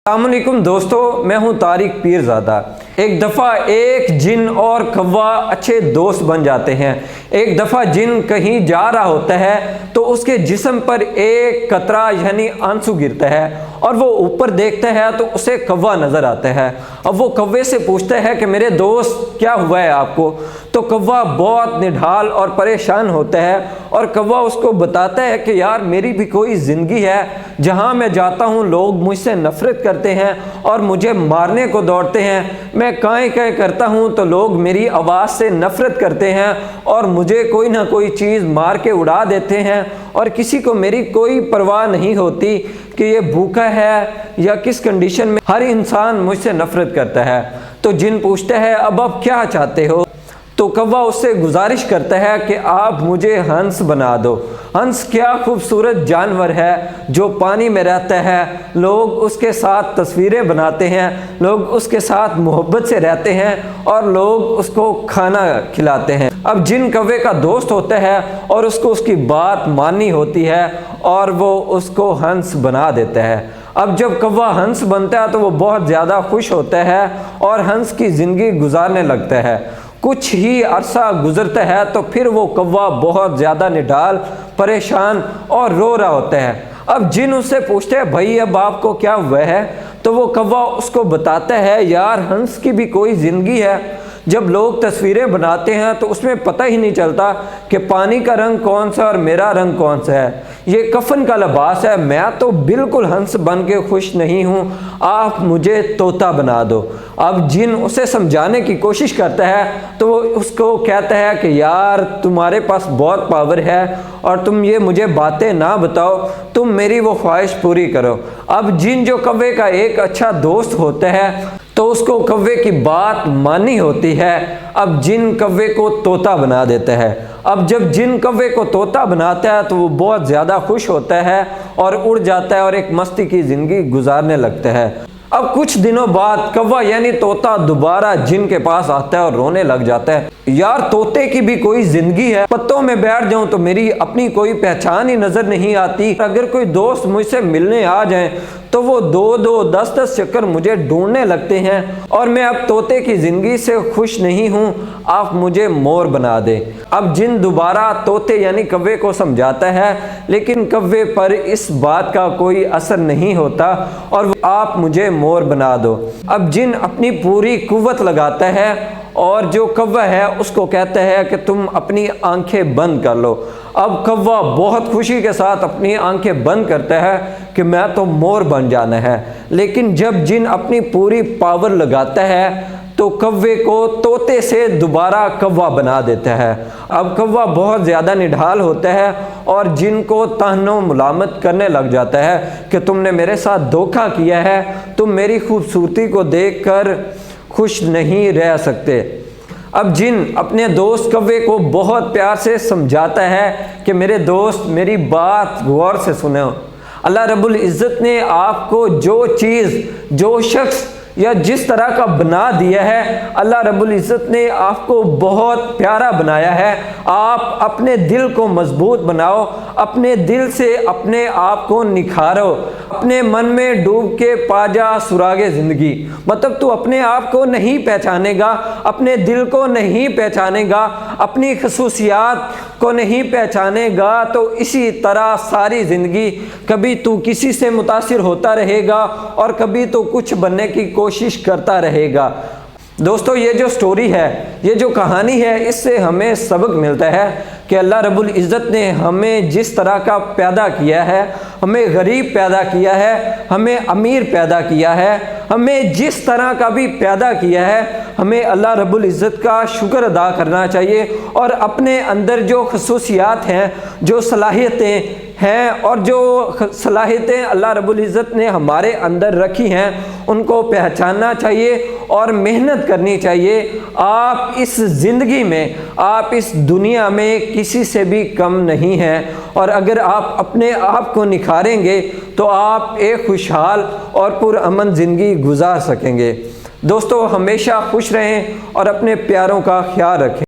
अस्सलाम वालेकुम दोस्तों, मैं हूं तारिक पीरज़ादा। एक दफ़ा एक जिन और कौवा अच्छे दोस्त बन जाते हैं। एक दफ़ा जिन कहीं जा रहा होता है तो उसके जिस्म पर एक कतरा यानी आंसू गिरता है और वो ऊपर देखता है तो उसे कौवा नज़र आता है। अब वो कौवे से पूछता है कि मेरे दोस्त क्या हुआ है आपको। तो कौवा बहुत निढाल और परेशान होता है और कौवा उसको बताता है कि यार मेरी भी कोई ज़िंदगी है, जहाँ मैं जाता हूँ लोग मुझसे नफ़रत करते हैं और मुझे मारने को दौड़ते हैं। मैं काएँ काएँ करता हूँ तो लोग मेरी आवाज़ से नफ़रत करते हैं और मुझे कोई ना कोई चीज़ मार के उड़ा देते हैं और किसी को मेरी कोई परवाह नहीं होती कि ये भूखा है या किस कंडीशन में। हर इंसान मुझसे नफ़रत करता है। तो जिन पूछता है अब आप क्या चाहते हो। तो कौवा उससे गुजारिश करता है कि आप मुझे हंस बना दो। हंस क्या खूबसूरत जानवर है जो पानी में रहता है। लोग उसके साथ तस्वीरें बनाते हैं, लोग उसके साथ मोहब्बत से रहते हैं और लोग उसको खाना खिलाते हैं। अब जिन कौवे का दोस्त होता है और उसको उसकी बात माननी होती है और वो उसको हंस बना देता है। अब जब कौवा हंस बनता है तो वो बहुत ज़्यादा खुश होता है और हंस की ज़िंदगी गुजारने लगता है। कुछ ही अरसा गुजरता है तो फिर वो कौवा बहुत ज़्यादा निढाल, परेशान और रो रहा होता है। अब जिन उससे पूछते हैं भाई अब आपको क्या हुआ है। तो वो कौवा उसको बताता है यार हंस की भी कोई ज़िंदगी है। जब लोग तस्वीरें बनाते हैं तो उसमें पता ही नहीं चलता कि पानी का रंग कौन सा और मेरा रंग कौन सा है। ये कफन का लिबास है। मैं तो बिल्कुल हंस बन के खुश नहीं हूँ, आप मुझे तोता बना दो। अब जिन उसे समझाने की कोशिश करता है तो वो उसको कहता है कि यार तुम्हारे पास बहुत पावर है और तुम ये मुझे बातें ना बताओ, तुम मेरी वो ख्वाहिश पूरी करो। अब जिन जो कौवे का एक अच्छा दोस्त होता है तो उसको कौवे की बात माननी होती है। अब जिन कौवे को तोता बना देता है। अब जब जिन कौवे को तोता बनाता है तो वो बहुत ज़्यादा खुश होता है और उड़ जाता है और एक मस्ती की ज़िंदगी गुजारने लगता है। अब कुछ दिनों बाद कौवा यानी तोता दोबारा जिन के पास आता है और रोने लग जाता है। यार तोते की भी कोई ज़िंदगी है, पत्तों में बैठ जाऊं तो मेरी अपनी कोई पहचान ही नज़र नहीं आती। अगर कोई दोस्त मुझसे मिलने आ जाए तो वो 2-2 10-10 चक्कर मुझे ढूंढने लगते हैं और मैं अब तोते की ज़िंदगी से खुश नहीं हूँ, आप मुझे मोर बना दे। अब जिन दोबारा तोते यानी कौवे को समझाता है लेकिन कौवे पर इस बात का कोई असर नहीं होता और आप मुझे मोर बना दो। अब जिन अपनी पूरी कुव्वत लगाता है और जो कौवा है उसको कहता है कि तुम अपनी आंखें बंद कर लो। अब कौवा बहुत खुशी के साथ अपनी आंखें बंद करता है कि मैं तो मोर बन जाना है। लेकिन जब जिन अपनी पूरी पावर लगाता है तो कौवे को तोते से दोबारा कौवा बना देता है। अब कौवा बहुत ज़्यादा निढाल होता है और जिनको ताहनो मुलामत करने लग जाता है कि तुमने मेरे साथ धोखा किया है, तुम मेरी खूबसूरती को देखकर खुश नहीं रह सकते। अब जिन अपने दोस्त कौवे को बहुत प्यार से समझाता है कि मेरे दोस्त मेरी बात गौर से सुनो। अल्लाह रब्बुल इज़्ज़त ने आपको जो चीज़, जो शख्स या जिस तरह का बना दिया है, अल्लाह रब्बुल इज़्ज़त ने आपको बहुत प्यारा बनाया है। आप अपने दिल को मजबूत बनाओ, अपने दिल से अपने आप को निखारो, अपने मन में डूब के पा जा सुरागे ज़िंदगी। मतलब तू अपने आप को नहीं पहचानेगा, अपने दिल को नहीं पहचानेगा, अपनी खसूसियात को नहीं पहचानेगा तो इसी तरह सारी ज़िंदगी कभी तू किसी से मुतासिर होता रहेगा और कभी तो कुछ बनने की कोशिश करता रहेगा। दोस्तों ये जो स्टोरी है, ये जो कहानी है, इससे हमें सबक मिलता है कि अल्लाह रब्बुल इज़्ज़त ने हमें जिस तरह का पैदा किया है, हमें गरीब पैदा किया है, हमें अमीर पैदा किया है, हमें जिस तरह का भी पैदा किया है, हमें अल्लाह रब्बुल इज़्ज़त का शुक्र अदा करना चाहिए और अपने अंदर जो खसूसियात हैं, जो सलाहियतें हैं और जो सलाहियतें अल्लाह रब्बुल इज़्ज़त ने हमारे अंदर रखी हैं उनको पहचानना चाहिए और मेहनत करनी चाहिए। आप इस ज़िंदगी में, आप इस दुनिया में किसी से भी कम नहीं हैं और अगर आप अपने आप को निखारेंगे तो आप एक खुशहाल और पुरअमन ज़िंदगी गुजार सकेंगे। दोस्तों हमेशा खुश रहें और अपने प्यारों का ख्याल रखें।